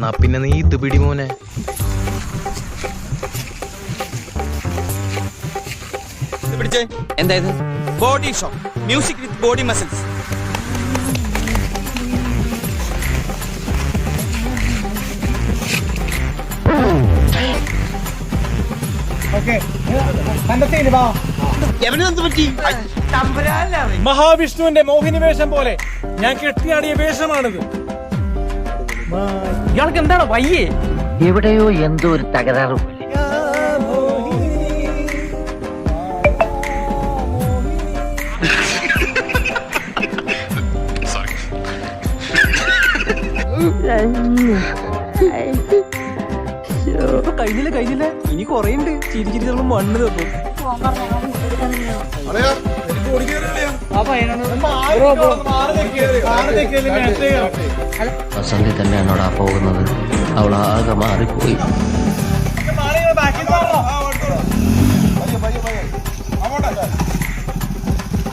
എന്നാ പിന്നെ നീ ഇത് പിടി മോനെ. എന്തായത്? Body show, music with body muscles. മഹാവിഷ്ണുവിന്റെ മോഹിനി വേഷം പോലെ ഞാൻ കെട്ടിയാടിയ വേഷമാണിത്. ഇയാൾക്ക് എന്താണ് വയ്യേ? എവിടെയോ എന്തോ ഒരു തകരാറ് പോലെ. കഴിഞ്ഞില്ല ഇനി കൊറേണ്ട്. ചിരിച്ചിരി മണ്ണ് തപ്പും. വസന്തി തന്നെ എന്നോടാ പോകുന്നത്. അവൾ ആകെ മാറിപ്പോയി.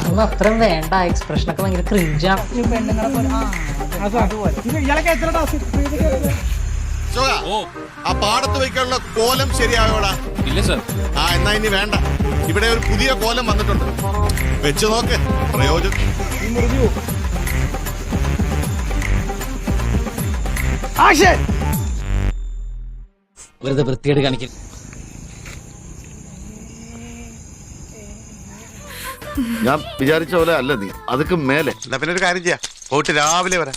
ഒന്നും അത്രയും വേണ്ട. എക്സ്പ്രഷനൊക്കെ ഭയങ്കര ക്രിഞ്ചാണ്. ആ പാടത്ത് വയ്ക്കാനുള്ള കോലം ശരിയായോടാ? ഇല്ല സർ. ആ എന്നാ ഇനി വേണ്ട. ഇവിടെ ഒരു പുതിയ കോലം വന്നിട്ടുണ്ട്, വെച്ച് നോക്ക്. പ്രയോജനം. വെറുതെ വൃത്തിയേട് കാണിക്കും. ഞാൻ വിചാരിച്ച പോലെ അല്ല നീ, അതൊക്കെ മേലെ. പിന്നെ ഒരു കാര്യം ചെയ്യാം, പോയിട്ട് രാവിലെ വരാം.